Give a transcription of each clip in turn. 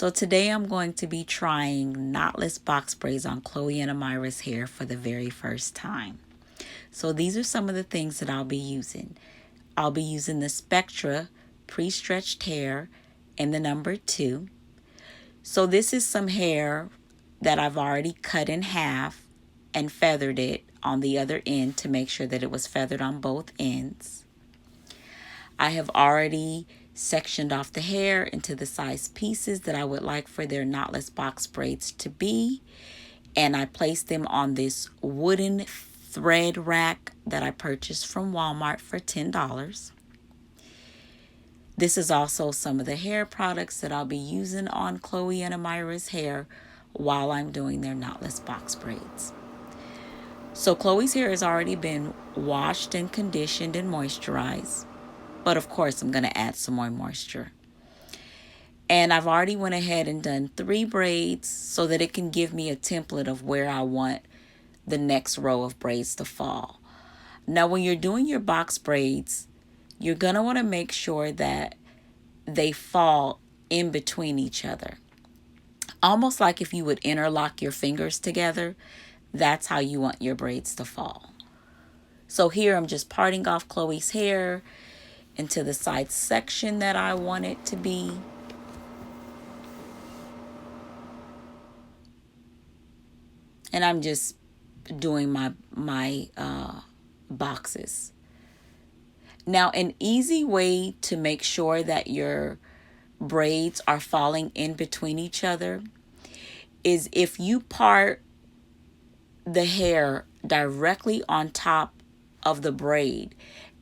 So today I'm going to be trying knotless box braids on Chloe and Amira's hair for the very first time. So these are some of the things that I'll be using. I'll be using the Spectra pre-stretched hair in the number 2. So this is some hair that I've already cut in half and feathered it on the other end to make sure that it was feathered on both ends. I have already sectioned off the hair into the size pieces that I would like for their knotless box braids to be, and I placed them on this wooden thread rack that I purchased from Walmart for $10. This is also some of the hair products that I'll be using on Chloe and Amira's hair while I'm doing their knotless box braids. So Chloe's hair has already been washed and conditioned and moisturized, but of course I'm going to add some more moisture. And I've already went ahead and done 3 braids so that it can give me a template of where I want the next row of braids to fall. Now when you're doing your box braids, you're going to want to make sure that they fall in between each other. Almost like if you would interlock your fingers together, that's how you want your braids to fall. So here I'm just parting off Chloe's hair into the side section that I want it to be. And I'm just doing my boxes. Now, an easy way to make sure that your braids are falling in between each other is if you part the hair directly on top of the braid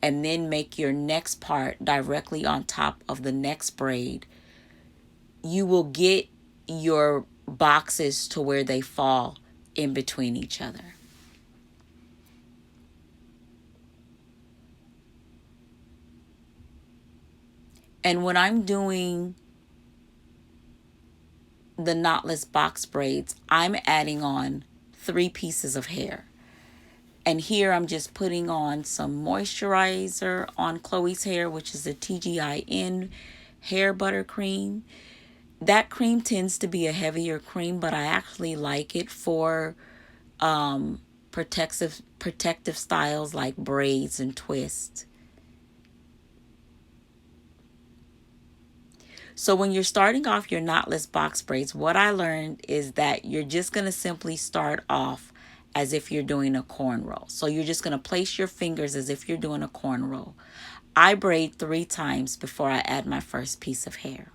and then make your next part directly on top of the next braid, you will get your boxes to where they fall in between each other. And when I'm doing the knotless box braids, I'm adding on 3 pieces of hair. And here I'm just putting on some moisturizer on Chloe's hair, which is the TGIN hair butter cream. That cream tends to be a heavier cream, but I actually like it for protective styles like braids and twists. So when you're starting off your knotless box braids, what I learned is that you're just going to simply start off as if you're doing a cornrow. So you're just going to place your fingers as if you're doing a cornrow. I braid 3 times before I add my first piece of hair.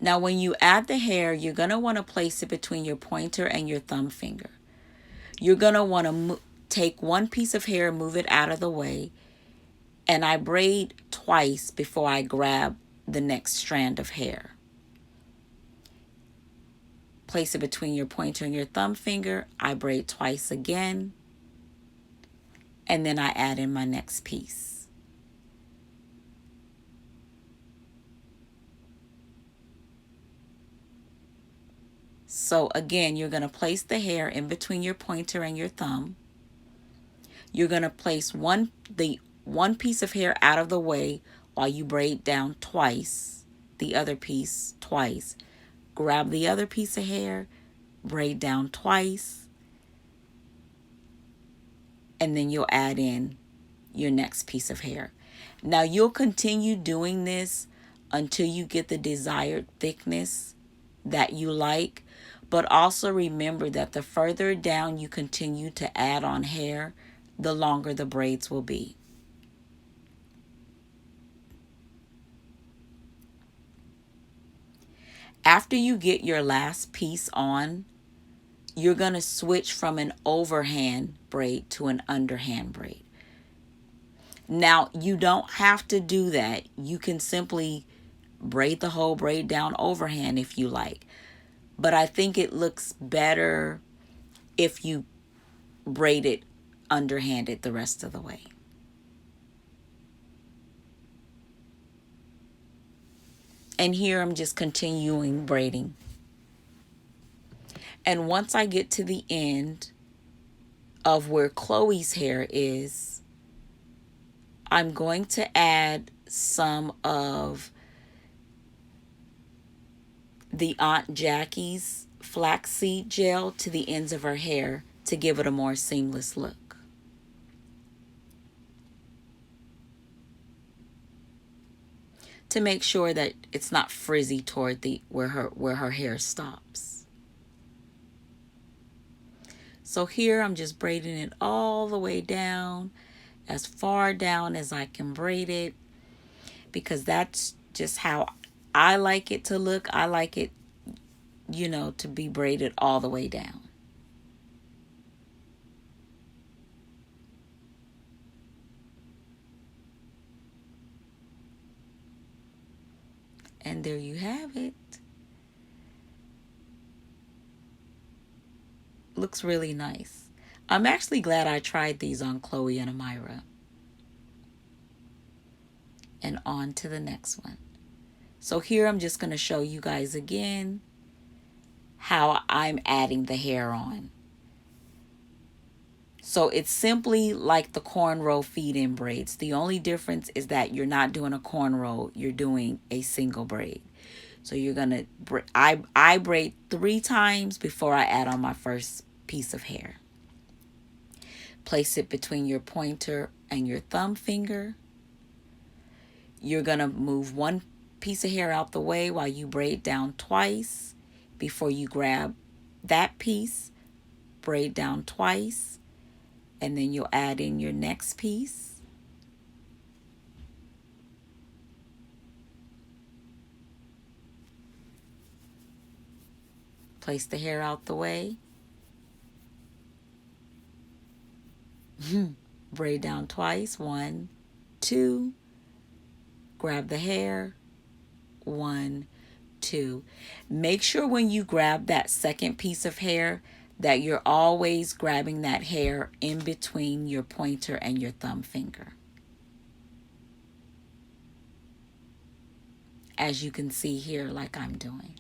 Now when you add the hair, you're going to want to place it between your pointer and your thumb finger. You're going to want to take one piece of hair, move it out of the way, and I braid twice before I grab the next strand of hair. Place it between your pointer and your thumb finger. I braid twice again, and then I add in my next piece. So again, you're going to place the hair in between your pointer and your thumb. You're going to place one piece of hair out of the way while you braid down twice, the other piece twice. Grab the other piece of hair, braid down twice, and then you'll add in your next piece of hair. Now you'll continue doing this until you get the desired thickness that you like, but also remember that the further down you continue to add on hair, the longer the braids will be. After you get your last piece on, you're going to switch from an overhand braid to an underhand braid. Now, you don't have to do that. You can simply braid the whole braid down overhand if you like. But I think it looks better if you braid it underhanded the rest of the way. And here I'm just continuing braiding. And once I get to the end of where Chloe's hair is, I'm going to add some of the Aunt Jackie's flaxseed gel to the ends of her hair to give it a more seamless look. To make sure that it's not frizzy toward the where her hair stops. So here I'm just braiding it all the way down, as far down as I can braid it, because that's just how I like it to look. I like it, you know, to be braided all the way down. And there you have it. Looks really nice. I'm actually glad I tried these on Chloe and Amira. And on to the next one. So here I'm just going to show you guys again how I'm adding the hair on. So it's simply like the cornrow feed-in braids. The only difference is that you're not doing a cornrow, you're doing a single braid. So you're gonna, I braid 3 times before I add on my first piece of hair. Place it between your pointer and your thumb finger. You're gonna move one piece of hair out the way while you braid down twice before you grab that piece, braid down twice, and then you'll add in your next piece. Place the hair out the way. Braid down twice. 1, 2. Grab the hair. 1, 2. Make sure when you grab that second piece of hair that you're always grabbing that hair in between your pointer and your thumb finger. As you can see here, like I'm doing.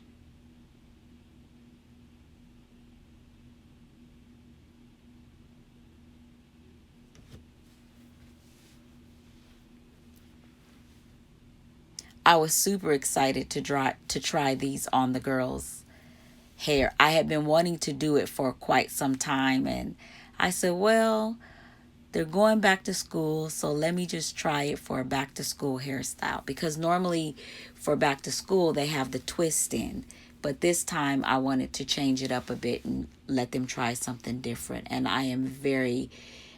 I was super excited to try these on the girls' hair. I had been wanting to do it for quite some time, and I said, well, they're going back to school, so let me just try it for a back to school hairstyle, because normally for back to school they have the twist in, but this time I wanted to change it up a bit and let them try something different, and I am very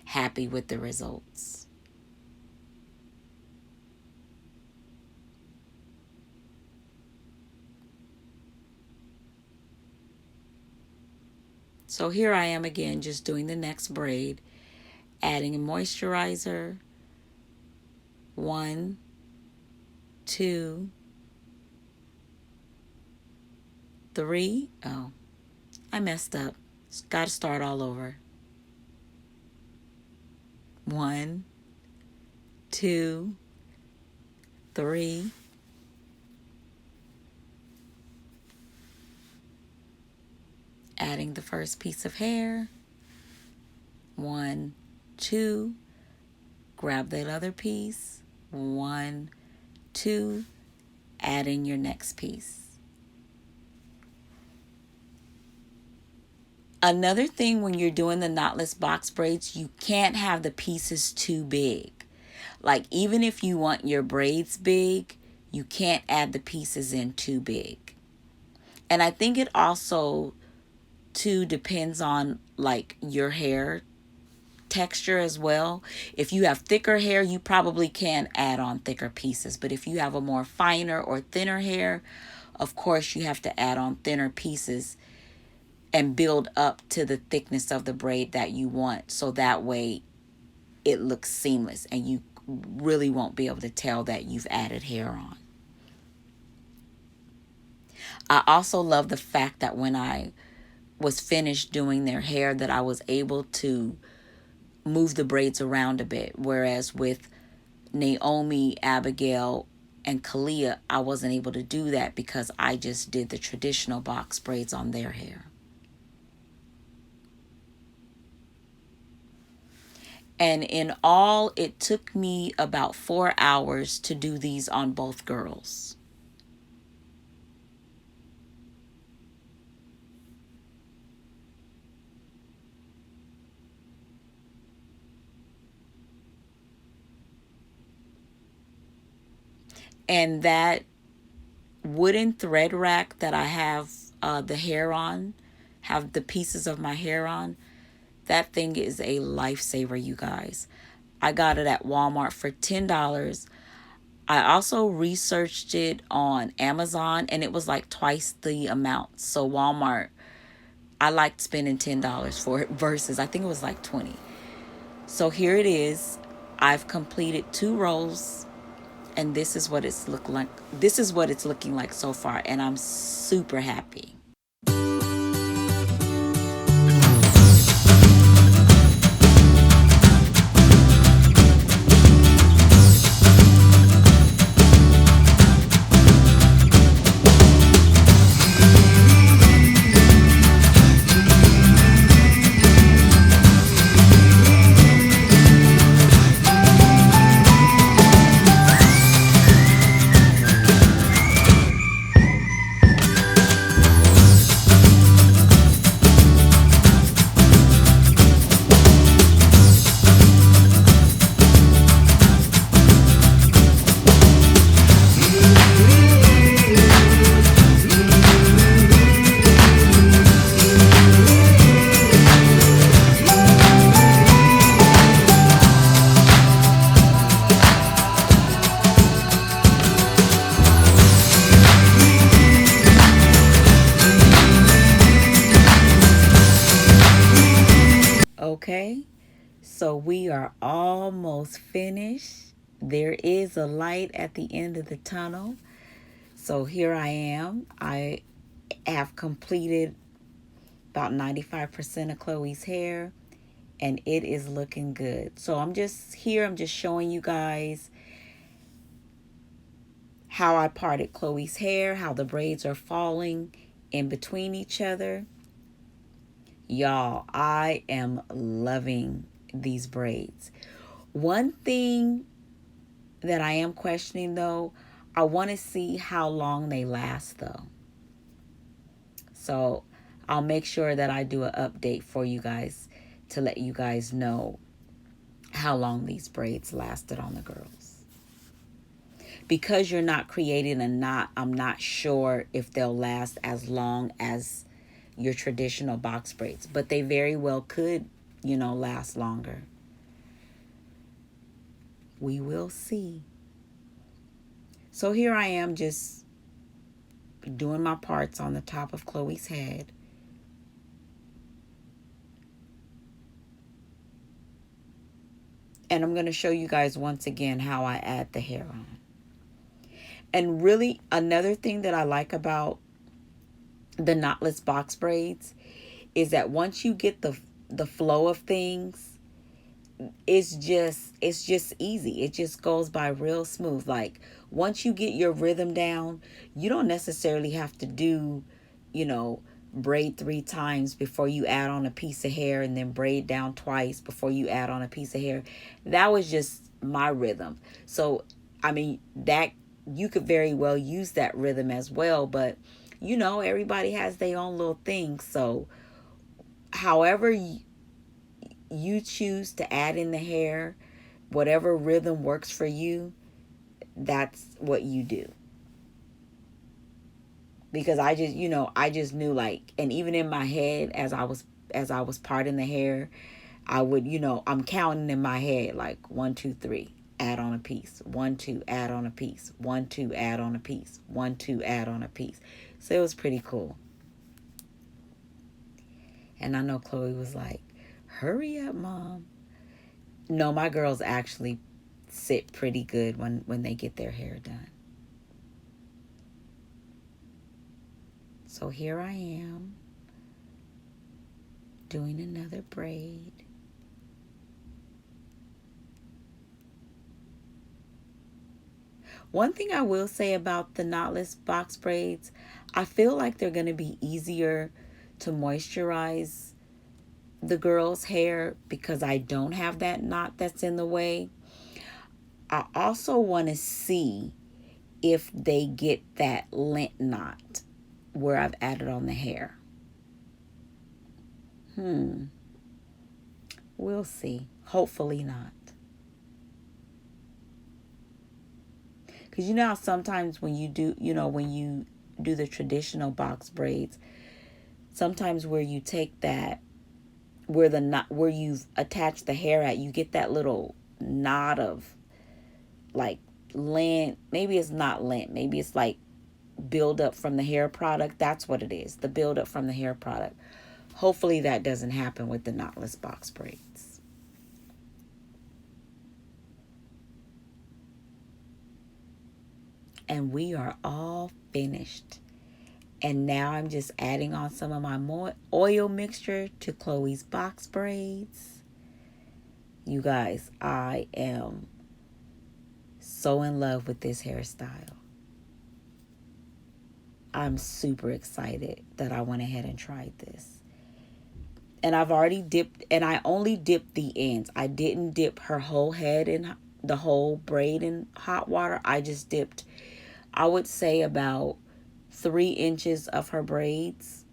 happy with the results. So here I am again, just doing the next braid, adding a moisturizer. 1, 2, 3. Oh, I messed up. Got to start all over. 1, 2, 3. Adding the first piece of hair. 1, 2. Grab that other piece. 1, 2. Add in your next piece. Another thing when you're doing the knotless box braids, you can't have the pieces too big. Like even if you want your braids big, you can't add the pieces in too big. And I think it also too depends on like your hair texture as well. If you have thicker hair, you probably can add on thicker pieces. But if you have a more finer or thinner hair, of course you have to add on thinner pieces and build up to the thickness of the braid that you want, so that way it looks seamless and you really won't be able to tell that you've added hair on. I also love the fact that when I was finished doing their hair, that I was able to move the braids around a bit, whereas with Naomi, Abigail, and Kalia, I wasn't able to do that because I just did the traditional box braids on their hair. And in all, it took me about 4 hours to do these on both girls. And that wooden thread rack that I have the hair on, have the pieces of my hair on, that thing is a lifesaver, you guys. I got it at Walmart for $10. I also researched it on Amazon and it was like twice the amount. So Walmart, I liked spending $10 for it versus I think it was like 20. So here it is. I've completed 2 rows and this is what it's look like. This is what it's looking like so far and I'm super happy. Okay, so we are almost finished. There is a light at the end of the tunnel. So here I am. I have completed about 95% of Chloe's hair and it is looking good. So I'm just showing you guys how I parted Chloe's hair, how the braids are falling in between each other. Y'all, I am loving these braids. One thing that I am questioning though, I want to see how long they last though. So I'll make sure that I do an update for you guys to let you guys know how long these braids lasted on the girls. Because you're not creating a knot, I'm not sure if they'll last as long as your traditional box braids, but they very well could, last longer. We will see. So here I am just doing my parts on the top of Chloe's head. And I'm going to show you guys once again how I add the hair on. And really, another thing that I like about the knotless box braids is that once you get the flow of things, it's just easy. It just goes by real smooth. Like once you get your rhythm down, you don't necessarily have to do, braid 3 times before you add on a piece of hair and then braid down twice before you add on a piece of hair. That was just my rhythm. So, I mean, that you could very well use that rhythm as well, but everybody has their own little thing. So, however you choose to add in the hair, whatever rhythm works for you, that's what you do. Because I just knew, like, and even in my head as I was parting the hair, I would, I'm counting in my head like 1, 2, 3, add on a piece, 1, 2, add on a piece, 1, 2, add on a piece, 1, 2, add on a piece. So it was pretty cool. And I know Chloe was like, hurry up, Mom. No, my girls actually sit pretty good when they get their hair done. So here I am doing another braid. One thing I will say about the knotless box braids, I feel like they're going to be easier to moisturize the girl's hair because I don't have that knot that's in the way. I also want to see if they get that lint knot where I've added on the hair. We'll see. Hopefully not. Because you know how sometimes when you do, when you do the traditional box braids, sometimes where you take that, where the knot, where you've attached the hair at, you get that little knot of like lint. Maybe it's not lint. Maybe it's like buildup from the hair product. That's what it is. The buildup from the hair product. Hopefully that doesn't happen with the knotless box braids. And we are all finished. And now I'm just adding on some of my more oil mixture to Chloe's box braids. You guys, I am so in love with this hairstyle. I'm super excited that I went ahead and tried this. And I've already dipped, and I only dipped the ends. I didn't dip her whole head in the whole braid in hot water. I just dipped, I would say, about 3 inches of her braids.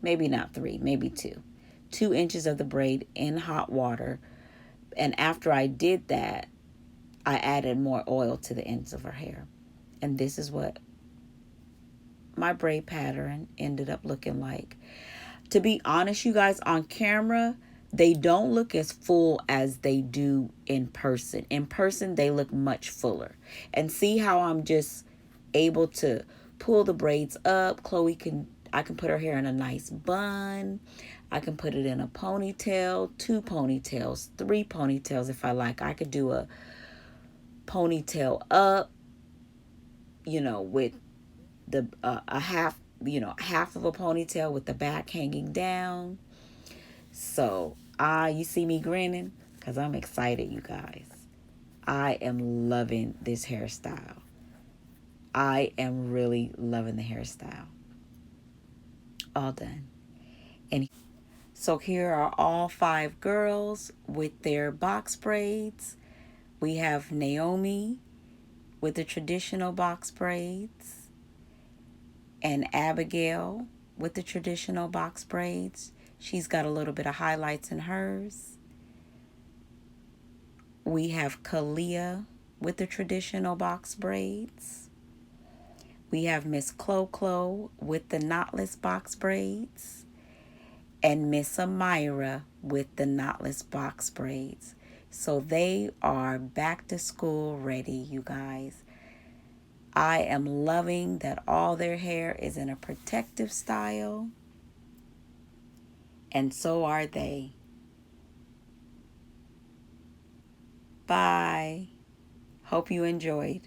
Maybe not 3, maybe 2. 2 inches of the braid in hot water. And after I did that, I added more oil to the ends of her hair. And this is what my braid pattern ended up looking like. To be honest, you guys, on camera, they don't look as full as they do in person. In person, they look much fuller. And see how I'm just able to pull the braids up. I can put her hair in a nice bun. I can put it in a ponytail, 2 ponytails, 3 ponytails if I like. I could do a ponytail up, with the a half, half of a ponytail with the back hanging down. So, you see me grinning because I'm excited, you guys. I am loving this hairstyle. I am really loving the hairstyle. All done. And so here are all 5 girls with their box braids. We have Naomi with the traditional box braids, and Abigail with the traditional box braids. She's got a little bit of highlights in hers. We have Kalia with the traditional box braids. We have Miss Clo with the knotless box braids. And Miss Amira with the knotless box braids. So they are back to school ready, you guys. I am loving that all their hair is in a protective style. And so are they. Bye. Hope you enjoyed.